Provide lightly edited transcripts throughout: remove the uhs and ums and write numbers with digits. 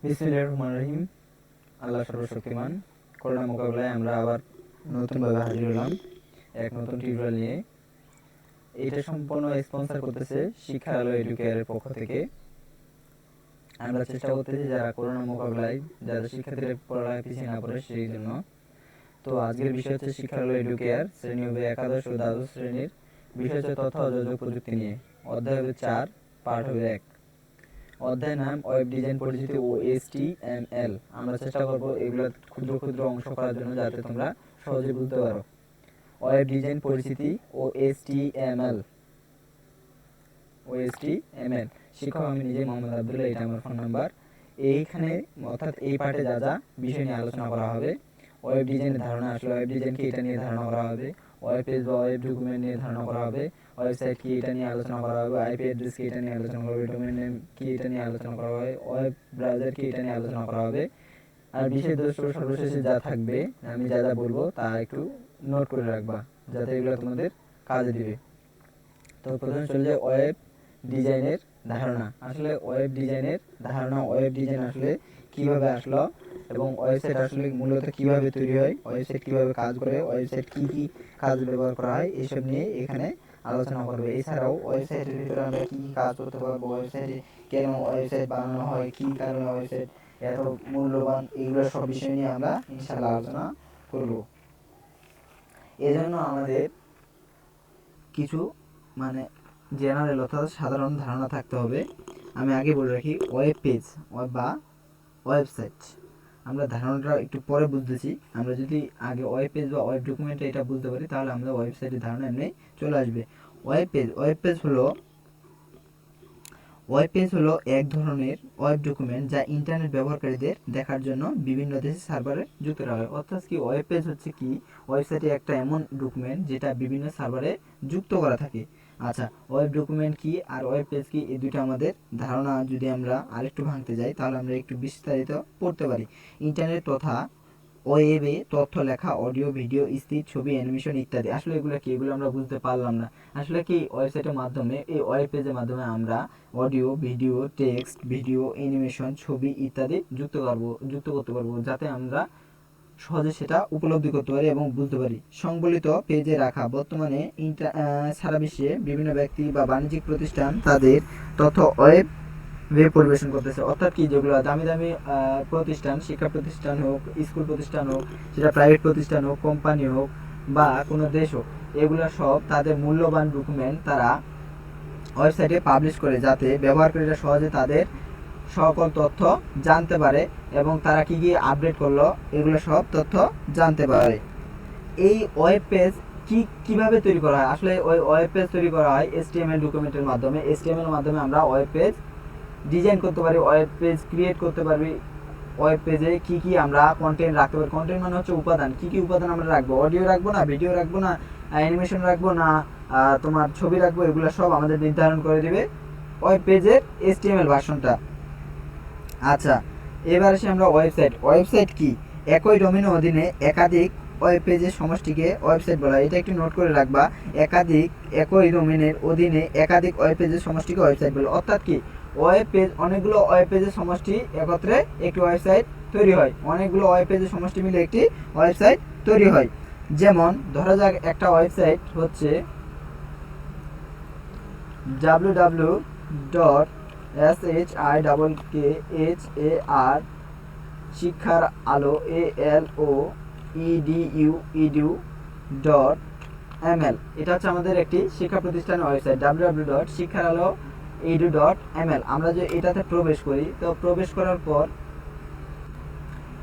বিসমিল্লাহির রহমানির রহিম। আল্লাহ সর্বশক্তিমান। করোনা মোকাবিলায় আমরা আবার নতুনভাবে হাজির হলাম এক নতুন টিউটোরিয়াল নিয়ে। এটা সম্পূর্ণ স্পন্সর করতেছে শিক্ষা আলো এডুকেয়ারের পক্ষ থেকে। আমরা চেষ্টা করতেছি যারা করোনা মোকাবিলায় যারা শিক্ষার্থীরা পড়ালেখা পিছিয়ে না পড়ে সেই জন্য। তো আজকের বিষয় হচ্ছে শিক্ষা আলো এডুকেয়ার, শ্রেণী হবে একাদশ ও দ্বাদশ শ্রেণীর। বিষয় হচ্ছে তথ্য ও যোগাযোগ প্রযুক্তি নিয়ে। অধ্যায় হবে 4, পাঠ হবে 1। অধ্যায়ের নাম ওয়েব ডিজাইন পরিচিতি ও HTML। আমরা চেষ্টা করব এগুলো ক্ষুদ্র ক্ষুদ্র অংশ করার জন্য যাতে তোমরা সহজে বুঝতে পারো। ওয়েব ডিজাইন পরিচিতি ও HTML। শিক্ষক আমি নিজে মোহাম্মদ আব্দুল্লাহ, এটা আমার ফোন নাম্বার। এইখানে অর্থাৎ এই পার্টে যা যা বিষয় নিয়ে আলোচনা করা হবে, ওয়েব ডিজাইনের ধারণা, আসলে ওয়েব ডিজাইন কি এটা নিয়ে ধারণা করা হবে, ওয়েব পেজ বা ওয়েব ডকুমেন্ট নিয়ে ধারণা করা হবে, ওয়েবসাইট কি এটা নিয়ে আলোচনা করা হবে, আইপি অ্যাড্রেস কি এটা নিয়ে আলোচনা করা হবে, ডোমেইন নেম কি এটা নিয়ে আলোচনা করা হবে, ওয়েব ব্রাউজার কি এটা নিয়ে আলোচনা করা হবে। আর বিশেষ দোষ সর্বশেষে যা থাকবে, আমি যা যা বলবো তা একটু নোট করে রাখবা যাতে এগুলো তোমাদের কাজে দিবে। তো প্রথমে চলে যায় ওয়েব ডিজাইনের ধারণা। আসলে ওয়েব ডিজাইনের ধারণা, ওয়েব ডিজাইন আসলে কিভাবে আসলো এবং ওয়েবসাইট আসলে মূলত কিভাবে তৈরি হয়, ওয়েবসাইট কিভাবে কাজ করে, ওয়েবসাইট কি কি কাজ ব্যবহার করা হয়, এইসব নিয়ে এখানে আলোচনা করবে। এছাড়াও ওয়েবসাইটের ভিতরে আমরা কি কি কাজ করতে পারবো, ওয়েবসাইটে কেন ওয়েবসাইট বানানো হয়, কি কারণে ওয়েবসাইট এত মূল্যবান, এইগুলো সব বিষয় নিয়ে আমরা ইনশাআল্লাহ আলোচনা করব। এজন্য আমাদের কিছু জেনারেল অর্থাৎ সাধারণ ধারণা থাকতে হবে। আমি আগে বলে রাখি, ওয়েব পেজ বা ওয়েবসাইট আমরা ধারণাটা একটু পরে বুঝতেছি। আমরা যদি আগে ওয়েব পেজ বা ওয়েব ডকুমেন্ট এটা বুঝতে পারি তাহলে আমরা ওয়েবসাইটের ধারণা এমনি চলে আসবে। ওয়েব পেজ হলো এক ধরনের ওয়েব ডকুমেন্ট যা ইন্টারনেট ব্যবহারকারীদের দেখার জন্য বিভিন্ন দেশের সার্ভারে যুক্ত করা হয়। অর্থাৎ কি, ওয়েব পেজ হচ্ছে কি, ওয়েবসাইটে একটা এমন ডকুমেন্ট যেটা বিভিন্ন সার্ভারে যুক্ত করা থাকে। আচ্ছা, ওয়েব ডকুমেন্ট কি আর ওয়েব পেজ কি, এই দুটো আমাদের ধারণা যদি আমরা আরেকটু ভাঙতে যাই তাহলে আমরা একটু বিস্তারিত পড়তে পারি। ইন্টারনেট তথা ওয়েবে তথ্য লেখা, অডিও, ভিডিও, স্থির ছবি, অ্যানিমেশন ইত্যাদি। আসলে এগুলো কি, এগুলো আমরা বুঝতে পারলাম না। আসলে কি, ওয়েবসাইটের মাধ্যমে, এই ওয়েব পেজের মাধ্যমে আমরা audio, video, text, video, animation, ছবি ইত্যাদি যুক্ত করতে পারবো যাতে আমরা সহজে সেটা উপলব্ধি করতে পারি এবং বুঝতে পারি। সংবলিত পেজে রাখা বর্তমানে সারা বিশ্বে বিভিন্ন ব্যক্তি বা বাণিজ্যিক প্রতিষ্ঠান তাদের তথ্য ওয়েবে পরিবেশন করতেছে। অর্থাৎ কি, যেগুলো দামি দামি প্রতিষ্ঠান, শিক্ষা প্রতিষ্ঠান হোক, স্কুল প্রতিষ্ঠান হোক, সেটা প্রাইভেট প্রতিষ্ঠান হোক, কোম্পানি হোক বা কোনো দেশ হোক, এগুলো সব তাদের মূল্যবান ডকুমেন্ট তারা ওয়েবসাইটে পাবলিশ করে যাতে ব্যবহারকারীরা সহজে তাদের সকল তথ্য জানতে পারে এবং তারা কি কি আপডেট করলো এগুলো সব তথ্য জানতে পারে। এই ওয়েব পেজ কিভাবে তৈরি করা হয়? আসলে ওই ওয়েব পেজ তৈরি করা হয় HTML ডকুমেন্টের মাধ্যমে। HTML মাধ্যমে আমরা ওয়েব পেজ ডিজাইন করতে পারি, ওয়েব পেজ ক্রিয়েট করতে পারবি। ওয়েব পেজে কি কি আমরা কন্টেন্ট রাখতে পারি, কন্টেন্ট মানে হচ্ছে উপাদান, কি কি উপাদান আমরা রাখবো, অডিও রাখবো না, ভিডিও রাখবো না, অ্যানিমেশন রাখবো না, তোমার ছবি রাখবো, এগুলো সব আমাদের নির্ধারণ করে দিবে ওয়েব পেজের HTML ভার্সনটা। আচ্ছা, এবার আসি আমরা ওয়েবসাইট কি, একই ডোমেনের অধীনে একাধিক ওয়েব পেজের সমষ্টিকে ওয়েবসাইট বলা হয়। এটা একটু নোট করে রাখবা, একই ডোমেনের অধীনে একাধিক ওয়েব পেজের সমষ্টিকে ওয়েবসাইট বলে। অর্থাৎ কি, ওয়েব পেজ, অনেকগুলো ওয়েব পেজের সমষ্টি একত্রে একটি ওয়েবসাইট তৈরি হয়। অনেকগুলো ওয়েব পেজের সমষ্টি মিলে একটি ওয়েবসাইট তৈরি হয়। যেমন ধরা যাক একটা ওয়েবসাইট হচ্ছে www.shikhar শিক্ষার আলো ALOEDU.ml। এটা হচ্ছে আমাদের একটি শিক্ষা প্রতিষ্ঠানের ওয়েবসাইট www.shikhar.alo.edu.ml। আমরা যে এটাতে প্রবেশ করি, তো প্রবেশ করার পর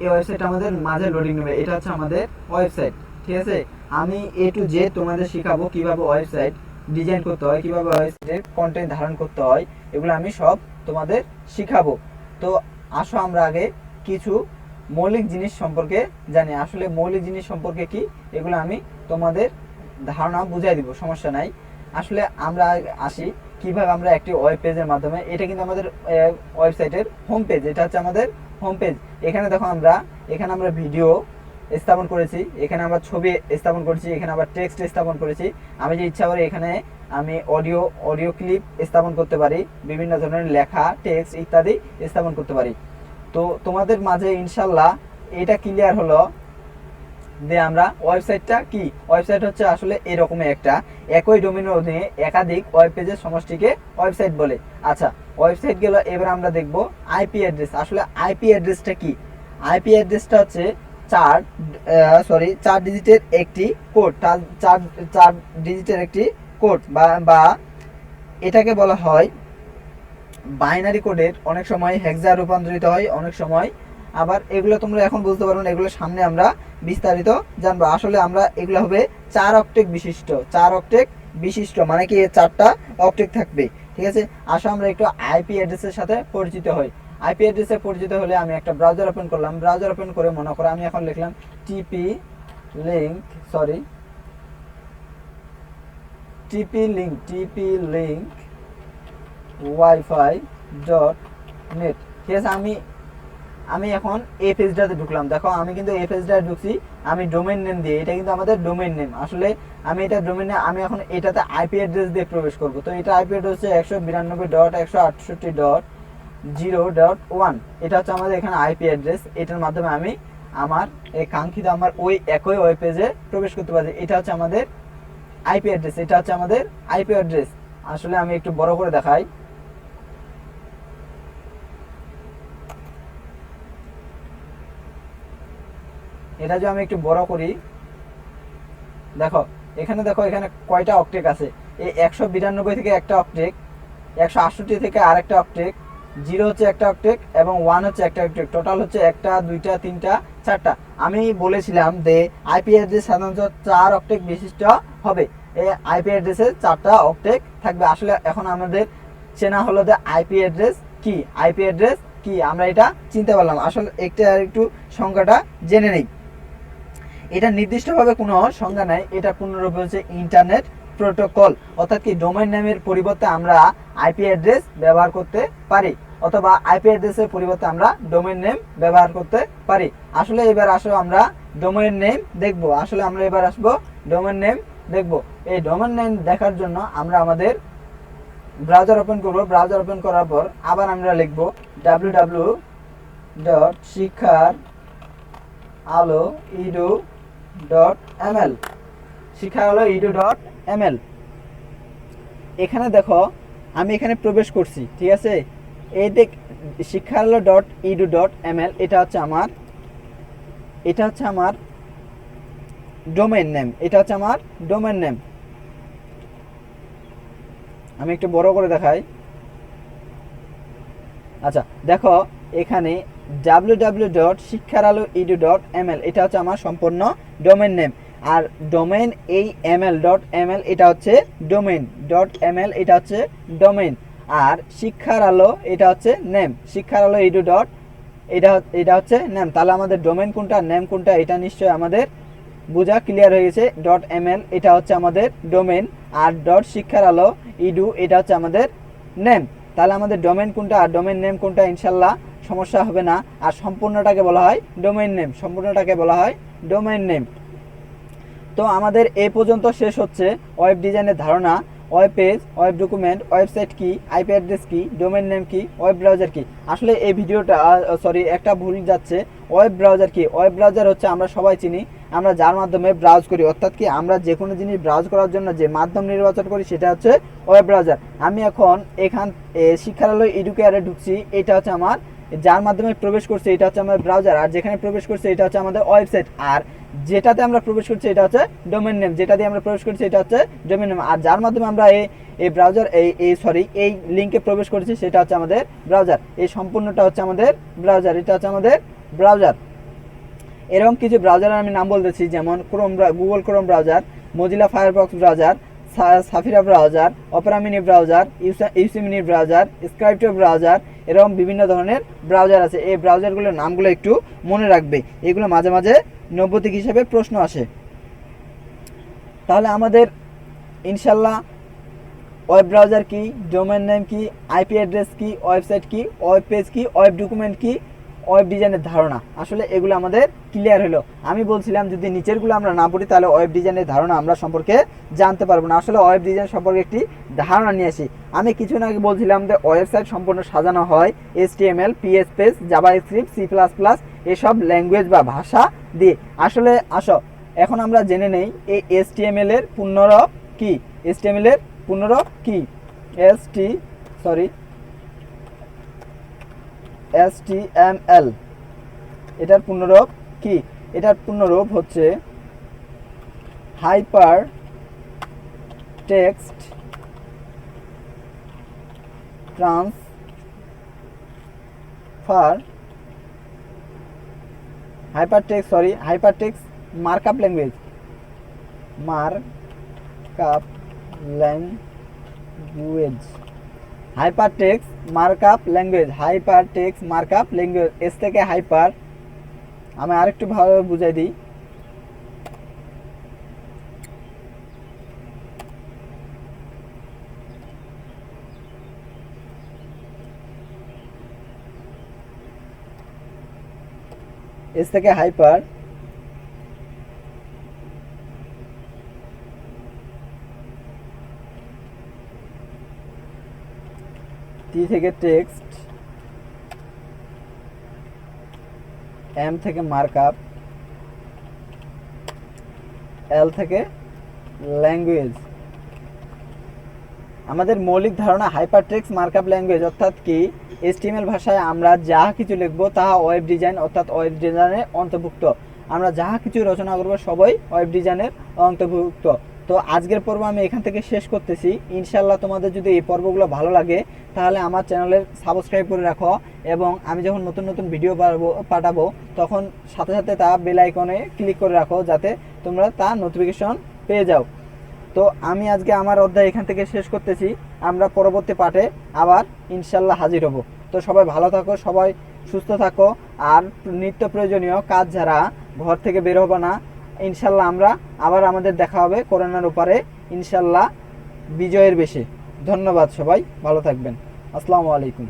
এই ওয়েবসাইট আমাদের মাঝে লোডিং নেবে। এটা হচ্ছে আমাদের ওয়েবসাইট, ঠিক আছে। আমি A to Z তোমাদের শেখাবো কিভাবে ওয়েবসাইট ডিজাইন করতে হয়, কিভাবে ওয়েবসাইটের কন্টেন্ট ধারণ করতে হয়, এগুলো আমি সব তোমাদের শিখাবো। তো আসো আমরা আগে কিছু মৌলিক জিনিস সম্পর্কে জানি। আসলে মৌলিক জিনিস সম্পর্কে কি, এগুলো আমি তোমাদের ধারণা বুঝাই দিব, সমস্যা নাই। আসলে আমরা আসি কিভাবে আমরা একটি ওয়েব পেজের মাধ্যমে, এটা কিন্তু আমাদের ওয়েবসাইটের হোম পেজ, এটা হচ্ছে আমাদের হোম পেজ। এখানে দেখো এখানে আমরা ভিডিও স্থাপন করেছি, এখানে আমরা ছবি স্থাপন করেছি, এখানে আবার টেক্সট স্থাপন করেছি। আমি যে ইচ্ছা করি এখানে আমি অডিও ক্লিপ স্থাপন করতে পারি, বিভিন্ন ধরনের লেখা, টেক্সট ইত্যাদি স্থাপন করতে পারি। তো তোমাদের মাঝে ইনশাল্লাহ এটা ক্লিয়ার হলো যে আমরা ওয়েবসাইটটা কি, ওয়েবসাইট হচ্ছে আসলে এরকমই একটা একই ডোমেনের অধীনে একাধিক ওয়েব পেজের সমষ্টিকে ওয়েবসাইট বলে। আচ্ছা, ওয়েবসাইট গেল, এবার আমরা দেখব আইপি অ্যাড্রেস। আসলে আইপি অ্যাড্রেসটা কি? আইপি অ্যাড্রেসটা হচ্ছে চার ডিজিটের একটি কোড, চার ডিজিটের একটি কোড বা এটাকে বলা হয় বাইনারি কোডের, অনেক সময় হেক্সা রূপান্তরিত হয়, অনেক সময় আবার এগুলো তোমরা এখন বুঝতে পারো না, এগুলো সামনে আমরা বিস্তারিত জানবো। আসলে আমরা এগুলো হবে 4 অক্টেট বিশিষ্ট, মানে কি 4টা অক্টেট থাকবে, ঠিক আছে। আসলে আমরা একটু আইপি অ্যাড্রেসের সাথে পরিচিত হই। আইপি অ্যাড্রেসে পরিচিত হলে আমি একটা ব্রাউজার ওপেন করলাম, ব্রাউজার ওপেন করে মনে করো আমি এখন লিখলাম টিপি লিঙ্ক wifi.net, ঠিক আছে। আমি এখন এই পেজটাতে ঢুকলাম, দেখো আমি কিন্তু এই পেজটাতে ঢুকছি, আমি ডোমেইন নেম দিয়ে, এটা কিন্তু আমাদের ডোমেইন নেম। আসলে আমি এটা ডোমেইন নেম, আমি এখন এটাতে আইপি অ্যাড্রেস দিয়ে প্রবেশ করব। তো এটা আইপি অ্যাড্রেস হচ্ছে 192.168.0.1, এটা হচ্ছে আমাদের এখানে আইপি অ্যাড্রেস। এটার মাধ্যমে আমি আমার এই কাঙ্ক্ষিত আমার ওই একই ওয়েব পেজে প্রবেশ করতে পারি। এটা হচ্ছে আমাদের আইপি অ্যাড্রেস, এটা হচ্ছে আমাদের আইপি অ্যাড্রেস। আসলে আমি একটু বড় করে দেখাই, এটা যে আমি একটু বড় করি, দেখো এখানে কয়টা অক্টেক আছে। এই 192 থেকে একটা অক্টেক, 168 থেকে আরেকটা অক্টেক, 0 হচ্ছে একটা অক্টেক এবং 1 হচ্ছে একটা অক্টেক, টোটাল হচ্ছে 1টা 2টা 3টা 4টা। আমি বলেছিলাম যে আইপি অ্যাড্রেস সাধারণত 4 অক্টেক বিশিষ্ট হবে, এই আইপি অ্যাড্রেসে 4টা অক্টেক থাকবে। আসলে এখন আমাদের চেনা হলো যে আইপি অ্যাড্রেস কি, আমরা এটা চিনতে পারলাম। আসলে একটু সংখ্যাটা জেনে নেই। এটা নির্দিষ্টভাবে কোনো সংজ্ঞা নাই, এটা পূর্ণরূপে হচ্ছে ইন্টারনেট প্রোটোকল, অর্থাৎ কি ডোমেইন নেমের পরিবর্তে আমরা আইপি অ্যাড্রেস ব্যবহার করতে পারি, অথবা আইপি অ্যাড্রেসের পরিবর্তে আমরা ডোমেইন নেম ব্যবহার করতে পারি। আসলে এবার আমরা ডোমেইন নেম দেখব। এই ডোমেইন নেম দেখার জন্য আমরা আমাদের ব্রাউজার ওপেন করব। ব্রাউজার ওপেন করার পর আবার আমরা লিখব www.শিক্ষার-edu.ml, শিক্ষার-edu.ml। এখানে দেখো আমি এখানে প্রবেশ করছি, ঠিক আছে। এই দেখ শিক্ষার-edu.ml, এটা হচ্ছে আমার ডোমেইন নেম, আমি একটু বড় করে দেখাই। আচ্ছা দেখো এখানে www.শিক্ষার-edu.ml, এটা হচ্ছে আমার সম্পূর্ণ ডোমেইন নেম। আর ডোমেইন এই ml.ml, এটা হচ্ছে ডোমেইন.ml, এটা হচ্ছে ডোমেইন। আর শিক্ষার আলো এটা হচ্ছে নেম, শিক্ষার-edu. এটা হচ্ছে নেম। তাহলে আমাদের ডোমেইন কোনটা নেম কোনটা এটা নিশ্চয়ই আমাদের বোঝা ক্লিয়ার হয়ে গেছে। .ml এটা হচ্ছে আমাদের ডোমেইন, আর .শিক্ষার-edu এটা হচ্ছে আমাদের নেম। তাহলে আমাদের ডোমেইন কোনটা আর ডোমেইন নেম কোনটা ইনশাল্লাহ সমস্যা হবে না। আর সম্পূর্ণটাকে বলা হয় ডোমেইন নেম, তো আমাদের এই পর্যন্ত শেষ হচ্ছে ওয়েব ডিজাইনের ধারণা, web page, web document, website কি, আইপি অ্যাড্রেস কি, ডোমেইন নেম কি, ওয়েব ব্রাউজার কি। আসলে এই ভিডিওটা একটা ভুল যাচ্ছে। ওয়েব ব্রাউজার কি? ওয়েব ব্রাউজার হচ্ছে আমরা সবাই চিনি, আমরা যার মাধ্যমে ব্রাউজ করি, অর্থাৎ কি আমরা যে কোনো জিনিস ব্রাউজ করার জন্য যে মাধ্যম নির্বাচন করি সেটা হচ্ছে ওয়েব ব্রাউজার। আমি এখন শিক্ষার-edu.ml ঢুকছি, এটা হচ্ছে আমার যার মাধ্যমে প্রবেশ করছে, এটা হচ্ছে আমার ব্রাউজার। আর যেখানে প্রবেশ করছে এটা হচ্ছে আমাদের ওয়েবসাইট। আর যেটাতে আমরা প্রবেশ করছি এটা হচ্ছে ডোমেইন নেম, যেটা দিয়ে আমরা প্রবেশ করছি এটা হচ্ছে ডোমেইন নেম। আর যার মাধ্যমে আমরা এই ব্রাউজার এই লিংকে প্রবেশ করেছি সেটা হচ্ছে আমাদের ব্রাউজার। এই সম্পূর্ণটা হচ্ছে আমাদের ব্রাউজার, এটা হচ্ছে আমাদের ব্রাউজার। এরকম কিছু ব্রাউজারের আমি নাম বলতেছি, যেমন Google Chrome browser, Mozilla Firefox browser, Safari browser, Opera mini browser, UC mini browser, স্ক্রাইপটো ব্রাউজার, এরকম বিভিন্ন ধরনের ব্রাউজার আছে। এই ব্রাউজারগুলোর নামগুলো একটু মনে রাখবে, এগুলো মাঝে মাঝে নৈবতিক হিসেবে প্রশ্ন আসে। তাহলে আমাদের ইনশাল্লাহ ওয়েব ব্রাউজার কি, ডোমেইন নেম কি, আইপি অ্যাড্রেস কি, ওয়েবসাইট কি, ওয়েব পেজ কি, ওয়েব ডকুমেন্ট কি, ওয়েব ডিজাইনের ধারণা। আসলে এগুলো আমাদের ক্লিয়ার হলো। আমি বলছিলাম যদি নিচেরগুলো আমরা না পড়ি তাহলে ওয়েব ডিজাইনের ধারণা আমরা সম্পর্কে জানতে পারবো না। আসলে ওয়েব ডিজাইন সম্পর্কে একটি ধারণা নিয়ে আসি। আমি কিছুদিন আগে বলছিলাম যে ওয়েবসাইট সম্পূর্ণ সাজানো হয় HTML, PHP, জাভাস্ক্রিপ্ট, C++ এসব ল্যাঙ্গুয়েজ বা ভাষা দিয়ে। আসলে আসো এখন আমরা জেনে নেই এই HTML এর পূর্ণরূপ কি। HTML এর পূর্ণরূপ কি? HTML এটার পূর্ণরূপ কি? এটার পূর্ণরূপ হচ্ছে hyper text transfer hypertext markup language. Hypertext markup language. S থেকে হাইপার, আমি আরেকটু ভালো বুঝাই দিই। এস থেকে হাইপার, টি থেকে টেক্সট, এম থেকে মার্কআপ, এল থেকে ল্যাঙ্গুয়েজ। আমাদের মৌলিক ধারণা হাইপারটেক্সট মার্কআপ ল্যাঙ্গুয়েজ অর্থাৎ কি HTML ভাষায় আমরা যা কিছু লিখব তাহা ওয়েব ডিজাইন অর্থাৎ ওয়েব ডিজাইনের অন্তর্ভুক্ত। আমরা যা কিছু রচনা করব সবই ওয়েব ডিজাইনের অন্তর্ভুক্ত। তো আজকের পর্ব আমি এখান থেকে শেষ করতেছি। ইনশাল্লাহ তোমাদের যদি এই পর্বগুলো ভালো লাগে তাহলে আমার চ্যানেলের সাবস্ক্রাইব করে রাখো এবং আমি যখন নতুন নতুন ভিডিও পাঠাবো তখন সাথে সাথে তা বেল আইকনে ক্লিক করে রাখো যাতে তোমরা তা নোটিফিকেশন পেয়ে যাও। তো আমি আজকে আমার অধ্যায় এখান থেকে শেষ করতেছি। আমরা পরবর্তী পাঠে আবার ইনশাল্লাহ হাজির হব। তো সবাই ভালো থাকো, সবাই সুস্থ থাকো, আর নিত্য প্রয়োজনীয় কাজ ছাড়া ঘর থেকে বের হবো না। ইনশাল্লাহ আমরা আবার আমাদের দেখা হবে করোনার উপরে ইনশাল্লাহ বিজয়ের বেশে। ধন্যবাদ, সবাই ভালো থাকবেন। আসসালামু আলাইকুম।